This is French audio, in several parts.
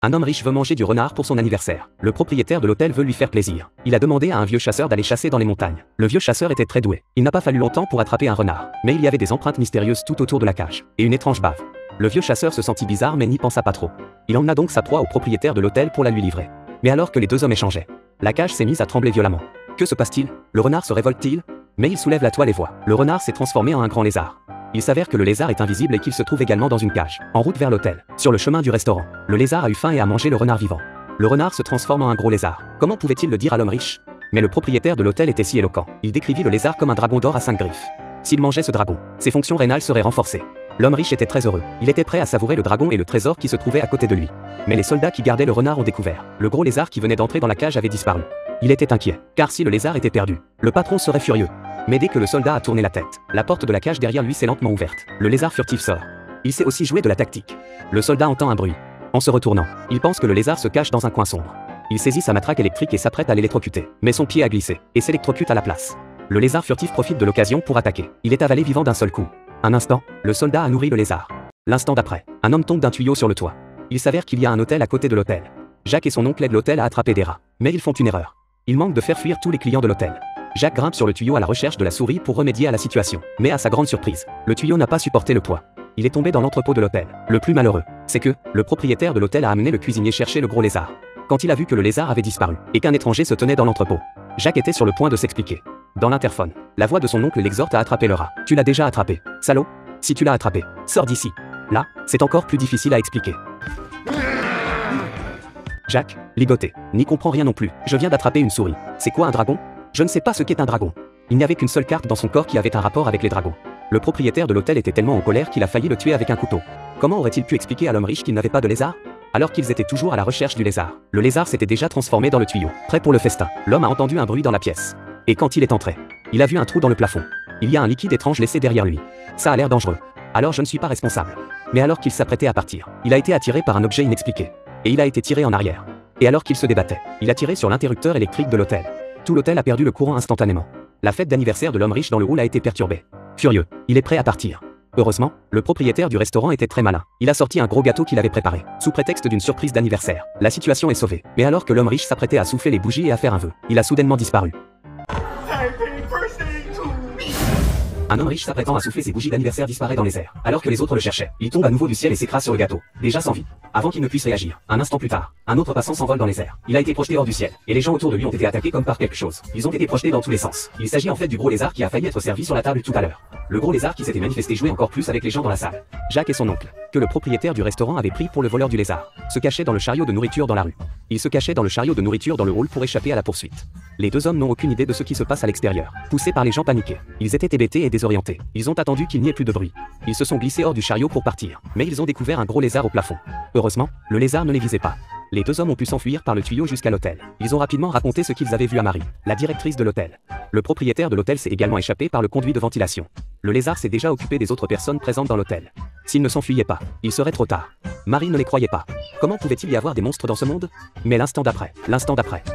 Un homme riche veut manger du renard pour son anniversaire. Le propriétaire de l'hôtel veut lui faire plaisir. Il a demandé à un vieux chasseur d'aller chasser dans les montagnes. Le vieux chasseur était très doué. Il n'a pas fallu longtemps pour attraper un renard. Mais il y avait des empreintes mystérieuses tout autour de la cage. Et une étrange bave. Le vieux chasseur se sentit bizarre mais n'y pensa pas trop. Il emmena donc sa proie au propriétaire de l'hôtel pour la lui livrer. Mais alors que les deux hommes échangeaient, la cage s'est mise à trembler violemment. Que se passe-t-il? Le renard se révolte-t-il? Mais il soulève la toile et voit. Le renard s'est transformé en un grand lézard. Il s'avère que le lézard est invisible et qu'il se trouve également dans une cage, en route vers l'hôtel. Sur le chemin du restaurant, le lézard a eu faim et a mangé le renard vivant. Le renard se transforme en un gros lézard. Comment pouvait-il le dire à l'homme riche? Mais le propriétaire de l'hôtel était si éloquent. Il décrivit le lézard comme un dragon d'or à 5 griffes. S'il mangeait ce dragon, ses fonctions rénales seraient renforcées. L'homme riche était très heureux. Il était prêt à savourer le dragon et le trésor qui se trouvait à côté de lui. Mais les soldats qui gardaient le renard ont découvert. Le gros lézard qui venait d'entrer dans la cage avait disparu. Il était inquiet, car si le lézard était perdu, le patron serait furieux. Mais dès que le soldat a tourné la tête, la porte de la cage derrière lui s'est lentement ouverte. Le lézard furtif sort. Il sait aussi jouer de la tactique. Le soldat entend un bruit. En se retournant, il pense que le lézard se cache dans un coin sombre. Il saisit sa matraque électrique et s'apprête à l'électrocuter. Mais son pied a glissé, et s'électrocute à la place. Le lézard furtif profite de l'occasion pour attaquer. Il est avalé vivant d'un seul coup. Un instant, le soldat a nourri le lézard. L'instant d'après, un homme tombe d'un tuyau sur le toit. Il s'avère qu'il y a un hôtel à côté de l'hôtel. Jacques et son oncle aident l'hôtel à attraper des rats. Mais ils font une erreur. Ils manquent de faire fuir tous les clients de l'hôtel. Jacques grimpe sur le tuyau à la recherche de la souris pour remédier à la situation. Mais à sa grande surprise, le tuyau n'a pas supporté le poids. Il est tombé dans l'entrepôt de l'hôtel. Le plus malheureux, c'est que le propriétaire de l'hôtel a amené le cuisinier chercher le gros lézard. Quand il a vu que le lézard avait disparu et qu'un étranger se tenait dans l'entrepôt, Jacques était sur le point de s'expliquer. Dans l'interphone, la voix de son oncle l'exhorte à attraper le rat. Tu l'as déjà attrapé, salaud? Si tu l'as attrapé, sors d'ici. Là, c'est encore plus difficile à expliquer. Jacques, ligoté, n'y comprend rien non plus. Je viens d'attraper une souris. C'est quoi un dragon? Je ne sais pas ce qu'est un dragon. Il n'y avait qu'une seule carte dans son corps qui avait un rapport avec les dragons. Le propriétaire de l'hôtel était tellement en colère qu'il a failli le tuer avec un couteau. Comment aurait-il pu expliquer à l'homme riche qu'il n'avait pas de lézard? Alors qu'ils étaient toujours à la recherche du lézard. Le lézard s'était déjà transformé dans le tuyau, prêt pour le festin. L'homme a entendu un bruit dans la pièce. Et quand il est entré, il a vu un trou dans le plafond. Il y a un liquide étrange laissé derrière lui. Ça a l'air dangereux. Alors je ne suis pas responsable. Mais alors qu'il s'apprêtait à partir, il a été attiré par un objet inexpliqué. Et il a été tiré en arrière. Et alors qu'il se débattait, il a tiré sur l'interrupteur électrique de l'hôtel. Tout l'hôtel a perdu le courant instantanément. La fête d'anniversaire de l'homme riche dans le hall a été perturbée. Furieux, il est prêt à partir. Heureusement, le propriétaire du restaurant était très malin. Il a sorti un gros gâteau qu'il avait préparé, sous prétexte d'une surprise d'anniversaire. La situation est sauvée. Mais alors que l'homme riche s'apprêtait à souffler les bougies et à faire un vœu, il a soudainement disparu. Un homme riche s'apprêtant à souffler ses bougies d'anniversaire disparaît dans les airs, alors que les autres le cherchaient. Il tombe à nouveau du ciel et s'écrase sur le gâteau, déjà sans vie. Avant qu'il ne puisse réagir, un instant plus tard, un autre passant s'envole dans les airs. Il a été projeté hors du ciel, et les gens autour de lui ont été attaqués comme par quelque chose. Ils ont été projetés dans tous les sens. Il s'agit en fait du gros lézard qui a failli être servi sur la table tout à l'heure. Le gros lézard qui s'était manifesté jouait encore plus avec les gens dans la salle. Jacques et son oncle, que le propriétaire du restaurant avait pris pour le voleur du lézard, se cachaient dans le chariot de nourriture dans la rue. Ils se cachaient dans le chariot de nourriture dans le hall pour échapper à la poursuite. Les deux hommes n'ont aucune idée de ce qui se passe à l'extérieur. Poussés par les gens paniqués, ils étaient hébétés et désorientés. Ils ont attendu qu'il n'y ait plus de bruit. Ils se sont glissés hors du chariot pour partir, mais ils ont découvert un gros lézard au plafond. Heureusement, le lézard ne les visait pas. Les deux hommes ont pu s'enfuir par le tuyau jusqu'à l'hôtel. Ils ont rapidement raconté ce qu'ils avaient vu à Marie, la directrice de l'hôtel. Le propriétaire de l'hôtel s'est également échappé par le conduit de ventilation. Le lézard s'est déjà occupé des autres personnes présentes dans l'hôtel. S'il ne s'enfuyait pas, il serait trop tard. Marie ne les croyait pas. Comment pouvait-il y avoir des monstres dans ce monde? Mais l'instant d'après,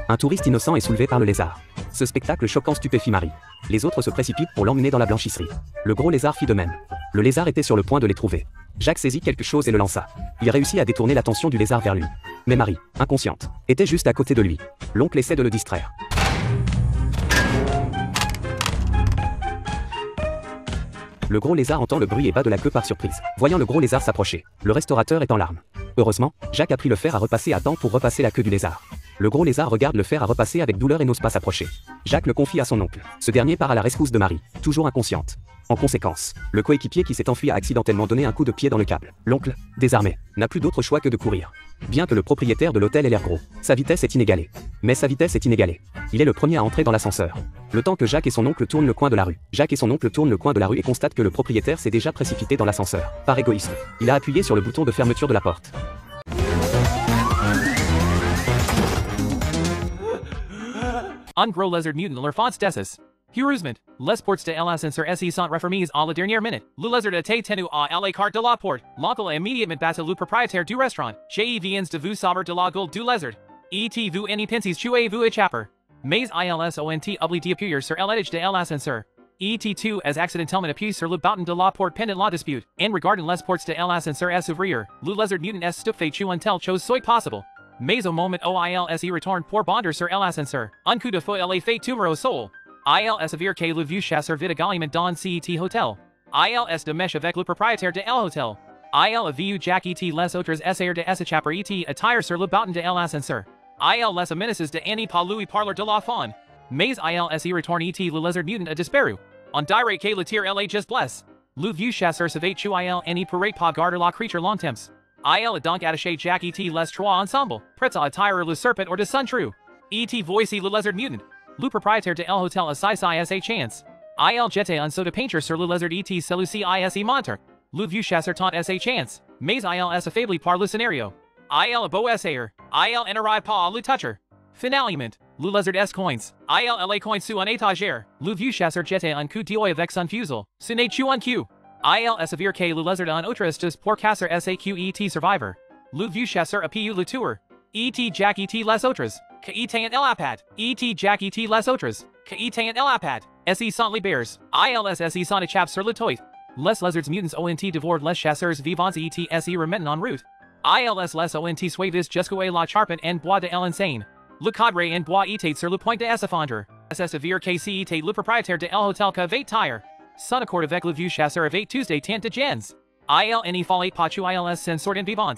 un touriste innocent est soulevé par le lézard. Ce spectacle choquant stupéfie Marie. Les autres se précipitent pour l'emmener dans la blanchisserie. Le gros lézard fit de même. Le lézard était sur le point de les trouver. Jacques saisit quelque chose et le lança. Il réussit à détourner l'attention du lézard vers lui. Mais Marie, inconsciente, était juste à côté de lui. L'oncle essaie de le distraire. Le gros lézard entend le bruit et bat de la queue par surprise, voyant le gros lézard s'approcher. Le restaurateur est en larmes. Heureusement, Jacques a pris le fer à repasser à temps pour repasser la queue du lézard. Le gros lézard regarde le fer à repasser avec douleur et n'ose pas s'approcher. Jacques le confie à son oncle. Ce dernier part à la rescousse de Marie, toujours inconsciente. En conséquence, le coéquipier qui s'est enfui a accidentellement donné un coup de pied dans le câble. L'oncle, désarmé, n'a plus d'autre choix que de courir. Bien que le propriétaire de l'hôtel ait l'air gros, sa vitesse est inégalée. Mais sa vitesse est inégalée. Il est le premier à entrer dans l'ascenseur. Le temps que Jacques et son oncle tournent le coin de la rue. Jacques et son oncle tournent le coin de la rue et constatent que le propriétaire s'est déjà précipité dans l'ascenseur. Par égoïsme, il a appuyé sur le bouton de fermeture de la porte. Ungro lizard mutant l'enfance dessus. Heureusement, les portes de l'ascenseur se sont refermées à la dernière minute. Le lizard a été tenu à l'écart de la porte. L'oncle a immédiatement battu le propriétaire du restaurant. J'ai viens de vous sauver de la gueule du lizard. Et vous any pensiez tuez vous échapper. Mais ils ont oublié d'appuyer sur l'edge de l'ascenseur. ET2 as accidentelment appui sur le bouton de la porte pendant la dispute, en regardant les portes de l'ascenseur à s'ouvrir, le lézard mutant est stupéfait un tel chose soit possible. Mais au moment où il retourne pour bonder sur l'ascenseur, un coup de feu est fait tomber au sol. Il s'avère que le vieux chasseur vit également dans cet hôtel. Il est de mèche avec le propriétaire de l'hôtel. Il a vu Jack et les autres essayer de s'échapper et attire sur le bouton de l'ascenseur. Il les menaces de Annie pas lui parler de la faune. Mais il retourne et le lézard mutant a disparu. On dirait que le tir est juste blesse. Le vieux chasseur savait que il ne pourrait pas garder la créature longtemps. Il a donc attaché Jack et les trois ensemble, prêts à attirer le serpent hors de son trou. Et voici le lézard mutant. Le propriétaire de l'hôtel a sa chance. Il jette un saut de peinture sur le lézard et celui-ci est monter. Le vieux chasseur tente sa chance, mais il est affaibli par le scénario. Il a beau essayer, il n'arrive pas à le toucher. Finalement, le lézard est coins. Il les coins sous un étagère. Le vieux chasseur jette un coup d'œil avec son fusil. Ce n'est un coup. Il s'avère que le lézard a un autre astuce pour casser sa survivor. Le vieux chasseur appuyé le tueur. Jack et les autres. Que étant l'apad. Jack et les autres. Que étant l'apad. Si sont les bears. Si sont échappés sur le toit. Les lézards mutants ont dévoré les chasseurs vivants et si remettent en route. Les ont suivis jusqu'à la charpente en bois de l'insane. Le cadre en bois était sur le point de s'effondrer. S'avère que c'était le propriétaire de l'hôtel qui avait tiré. Son accord avec le vieux chasseur avait Tuesday tant de gens. Il n'y fallait pas tuer ils s'en sortent vivants.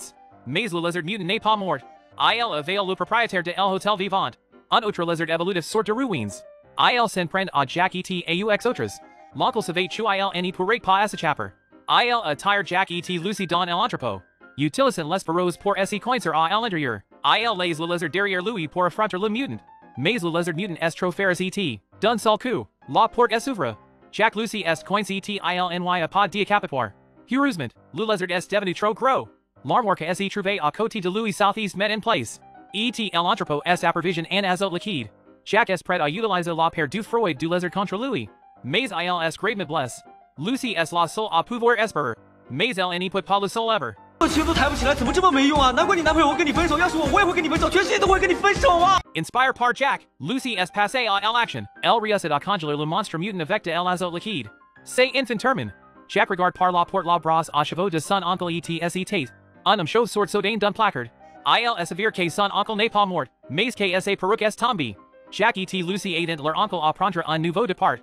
Mais le lézard mutant n'est pas mort. Il avait le propriétaire de l'hôtel vivant. Un autre lézard évolutif sort de ruines. Il s'en prend à Jack et aux autres. L'oncle savait que il n'y pourrait pas s'échapper. Il attire Jack et Lucy dans l'entrepôt. Utilisant les barreaux pour s'y coincer à l'intérieur. Il laisse le lézard derrière lui pour affronter le mutant. Mais le lézard mutant est trop féroce et, d'un seul coup, la porte s'ouvre. Jack Lucy est coincé et il n'y a pas d'échappatoire. Heureusement, le lézard est devenu trop gros. L'armoire que s'y trouvait à côté de lui southeast met en place. Et l'entrepôt est approvisionné en azote liquide. Jack est prêt à utiliser la paire du froid du lézard contre lui. Mais il est gravement blessé. Lucy est la seule à pouvoir espérer. Mais elle n'y peut pas le seul ever. 我鞋都抬不起来，怎么这么没用啊？难怪你男朋友会跟你分手，要是我也会跟你分手，全世界都会跟你分手啊！ Inspired par Jack, Lucy est passée à l'action. Elle réussit à congeler le monstre mutant avec de l'azote liquide. C'est instant termine. Jack regarde par la porte la brosse à chevaux de son oncle et s'y un homme chauve sort soudain d'un placard. Il s'avère que son oncle n'est pas mort, mais que sa perruque est tombée. Jack et Lucy aident leur oncle à prendre un nouveau départ.